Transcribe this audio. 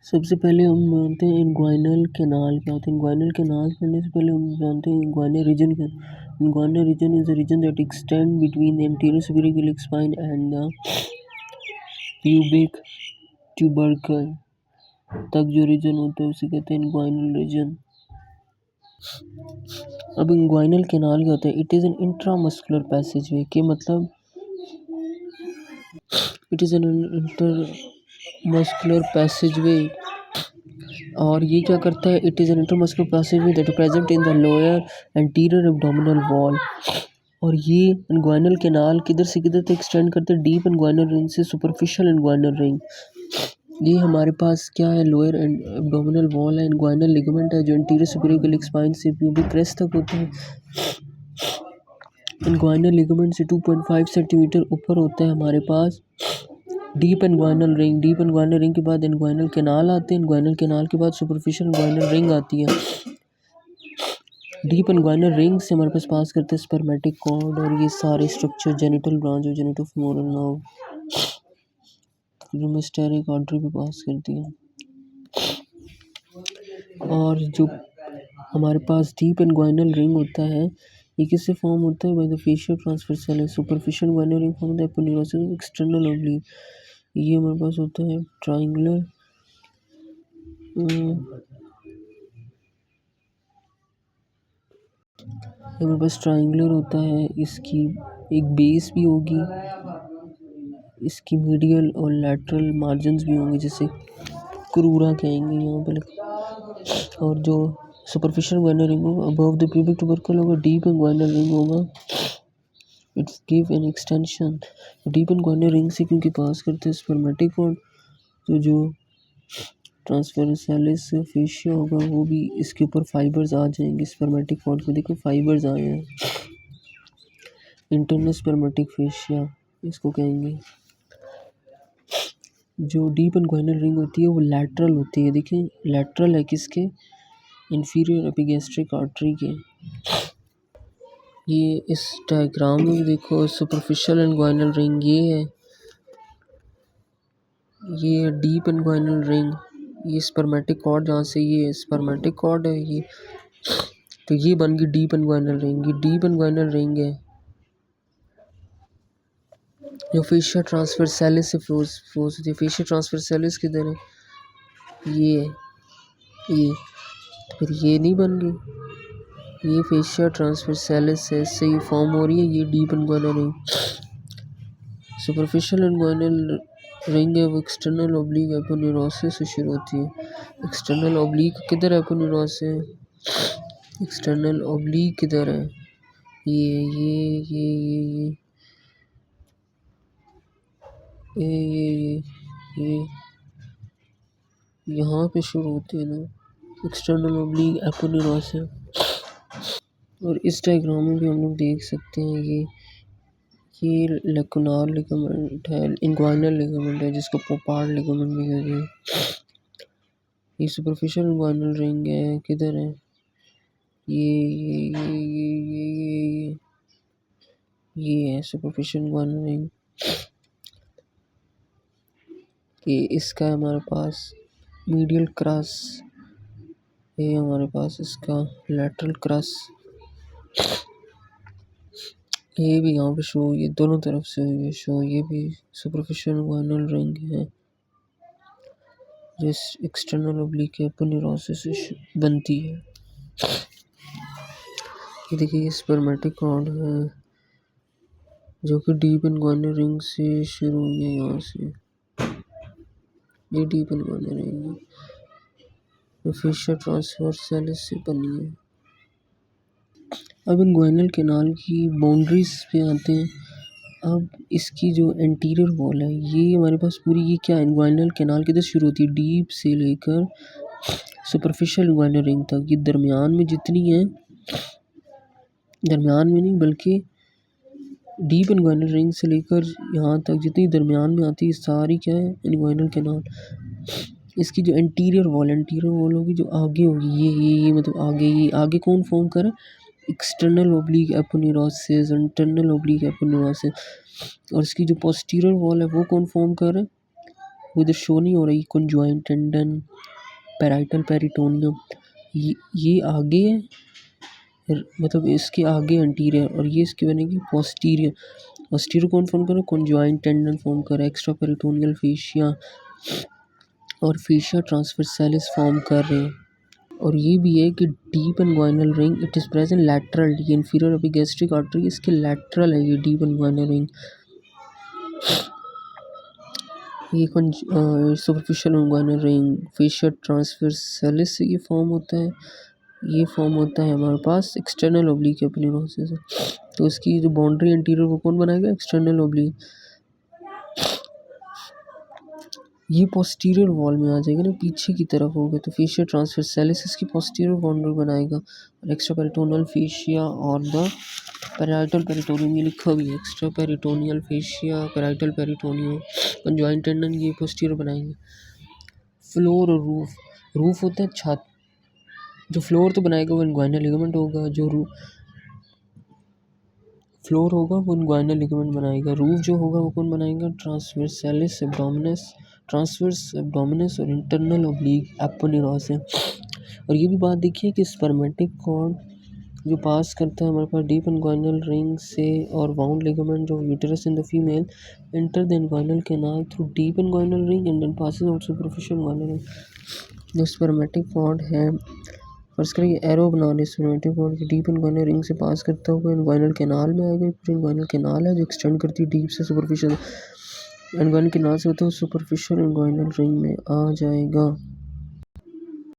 सबसे पहले हम जानते हैं इनग्वाइनल कैनाल क्या होता है। इनग्वाइनल कैनाल पढ़ने से पहले हम जानते हैं इनग्वाइनल रीजन क्या। Inguinal region is the region that extend between the anterior superior iliac spine and the pubic tubercle तक जो रीजन होता है उसे कहते हैं इनग्वाइनल रीजन। अब इनग्वाइनल कैनाल क्या होता है। It is an intramuscular passageway के मतलब it is an intermuscular passageway और ये क्या करता है। It is an intermuscular passageway that present in the lower anterior abdominal wall. और ये इनग्वाइनल कैनाल किधर से किधर तक एक्सटेंड करते हैं। डीप इनग्वाइनल रिंग से सुपरफिशियल इनग्वाइनल रिंग। ये हमारे पास क्या है, लोअर एब्डोमिनल वॉल है। इनग्वाइनल लिगामेंट है जो इंटीरियर सुपीरियर इलिक स्पाइन से प्यूबिक क्रेस्ट तक होता है। इनग्वाइनल लिगामेंट से 2.5 सेंटीमीटर ऊपर होता है हमारे पास deep inguinal ring. Deep inguinal ring के बाद इनग्वाइनल कैनाल आते हैं। इनग्वाइनल कैनाल के बाद सुपरफिशियल इनग्वाइनल रिंग आती है। डीप इनग्वाइनल रिंग से हमारे पास करते हैं स्पर्मेटिक कॉर्ड और ये सारे स्ट्रक्चर जेनिटल ब्रांच और जेनिटोफेमोरल नर्व जो मिस्टेरिक आर्टरी पे पास करती है। और जो हमारे पास डीप इनग्वाइनल रिंग होता है ये किससे फॉर्म होता है। By the fascial transverse cell. Superficial inguinal ring form होता है एपोन्यूरोसिस एक्सटर्नल ऑब्लिक। ये हमारे पास होता है ट्रायंगुलर हमारे पास ट्रायंगुलर होता है। इसकी एक बेस भी होगी, इसकी मीडियल और लैटरल मार्जिन्स भी होंगे जिसे क्रूरा कहेंगे यहाँ पे। और जो सुपरफिशियल इनग्वाइनल रिंग होगा अबव द प्यूबिक ट्यूबरकल होगा। डीप इनग्वाइनल रिंग होगा it's give an extension. Deep inguinal ring से क्योंकि पास करते हैं स्पर्मेटिक कॉर्ड तो जो ट्रांसवर्सैलिस फेशिया होगा वो भी इसके ऊपर फाइबर्स आ जाएंगे। स्पर्मेटिक कॉर्ड को देखो फाइबर्स आए हैं। इंटरनल स्पर्मेटिक फेशिया इसको कहेंगे। जो डीप इनग्वाइनल रिंग होती है वो लैटरल होती है। देखिए लैटरल है किसके, इंफीरियर एपिगैस्ट्रिक आर्टरी के। ये इस डायग्राम में देखो सुपरफिशियल इनग्वाइनल रिंग ये है, ये डीप इनग्वाइनल रिंग, ये स्पर्मेटिक कॉर्ड जहाँ से ये स्पर्मेटिक कॉर्ड है ये, तो ये बन गई डीप इनग्वाइनल रिंग। ये डीप इनग्वाइनल रिंग है जो फेशिया ट्रांसवर्सैलिस से फ्लोज होती है। फेशिया ट्रांसवर्सैलिस किधर है, ये ये फिर ये नहीं बन गई। ये फेशिया ट्रांसवर्सैलिस है, इससे ये फॉर्म हो रही है ये deep inguinal ring. Superficial inguinal ring है वो एक्सटर्नल ऑब्लिक एपोन्यूरोसिस से शुरू होती है। एक्सटर्नल ऑब्लिक किधर है, एपोन्यूरोसिस है। एक्सटर्नल ऑब्लिक किधर है, ये ये यहाँ पे शुरू होती है ना एक्सटर्नल ऑब्लिक एपोन्यूरोसिस। और इस डायग्राम में भी हम लोग देख सकते हैं ये लैक्यूनार लिगामेंट है, इनग्वाइनल लिगामेंट है जिसको पोपार्ड लिगामेंट भी कहते हैं। ये सुपरफिशियल इनग्वाइनल रिंग है किधर है, ये है सुपरफिशियल इनग्वाइनल रिंग। ये इसका है हमारे पास मीडियल क्रस, ये हमारे पास इसका लैटरल क्रस। ये भी यहाँ पे शो, ये दोनों तरफ से ये शो, ये भी सुपरफिशियल इनग्वाइनल रिंग है जो एक्सटर्नल ऑब्लिक एपोन्यूरोसिस से बनती है। ये देखिए ये स्पर्मेटिक कॉर्ड है जो कि डीप इनग्वाइनल रिंग से शुरू हुई है। यहाँ से ये डीप इनग्वाइनल रिंग है, फेशिया ट्रांसवर्सैलिस से बनी है। अब इनग्वाइनल कैनाल की बाउंड्रीज पे आते हैं। अब इसकी जो एंटीरियर वॉल है ये हमारे पास पूरी, ये क्या इनग्वाइनल कैनाल किधर शुरू होती है, डीप से लेकर सुपरफिशियल इनग्वाइनल रिंग तक। ये दरमियान में जितनी है, दरमियान में नहीं बल्कि डीप इनग्वाइनल रिंग से लेकर यहाँ तक जितनी दरमियान में आती है सारी क्या है इनग्वाइनल कैनाल। इसकी जो एंटीरियर वॉल होगी जो आगे होगी, ये मतलब आगे, ये आगे कौन फॉर्म करे, external oblique aponeurosis, internal oblique aponeurosis. और इसकी जो पोस्टीरियर वॉल है वो कौन फॉर्म कर रहा है, वो इधर शो नहीं हो रही, कॉन्जॉइंट टेंडन, पैराइटल पेरिटोनियम, ये आगे है, मतलब इसके आगे एंटीरियर, और ये इसकी बनेगी पोस्टीरियर। पोस्टीरियर कौन फॉर्म कर रहा है? कॉन्जॉइंट टेंडन फॉर्म कर रहा है, एक्स्ट्रा पेरिटोनियल फेशिया और फेशिया ट्रांसवर्सैलिस फॉर्म कर रहे हैं। और ये भी है कि deep inguinal ring it is present lateral, ये इंफीरियर एपिगैस्ट्रिक आर्टरी इसके लैटरल है, ये डीप इंग्वाइनल रिंग। ये superficial inguinal ring fascia transversalis से ये फॉर्म होता है। ये फॉर्म होता है हमारे पास एक्सटर्नल ओब्लिक एपिनिरोसिस से। तो इसकी जो बाउंड्री एंटीरियर वो कौन बनाएगा? External oblique. ये पोस्टीरियर वॉल में आ जाएगा ना, पीछे की तरफ होगा, तो फेशिया ट्रांसवर्सैलिस इसकी पोस्टीरियर बाउंड्री बनाएगा, और एक्स्ट्रा पेरिटोनियल फेशिया और द पैराइटल पेरिटोनियम, ये लिखा भी है extra peritoneal fascia parietal peritoneum conjoint tendon, ये पोस्टीरियर बनाएंगे। फ्लोर और रूफ, रूफ होता है छत, जो फ्लोर तो बनाएगा वो इंग्वाइनल लिगामेंट होगा, जो फ्लोर होगा वो इंग्वाइनल लिगामेंट बनाएगा। रूफ जो होगा वो कौन बनाएगा? ट्रांसवर्सैलिस एब्डोमिनस, ट्रांसवर्स एब्डोमिनस और इंटरनल ओब्लिक एपोनिरोस है। और ये भी बात देखिए कि स्पर्मेटिक कॉर्ड जो पास करता है हमारे पास डीप इंग्वाइनल रिंग से, और वाउंड लिगामेंट जो uterus in the female enter the inguinal canal through deep inguinal ring and then passes out superficial inguinal ring. जो स्पर्मेटिक कॉर्ड है, फर्स्ट करिए एरो बना रहे स्पर्मेटिक कॉर्ड की डीप इंग्वाइनल रिंग से पास करता हुआ इंग्वाइनल कैनाल में आएगा। पूरी इंग्वाइनल कैनाल है जो एक्सटेंड करती है डीप से सुपरफिशियल इंग्वाइनल कैनाल से होता है सुपरफिशियल इंग्वाइनल रिंग में आ जाएगा।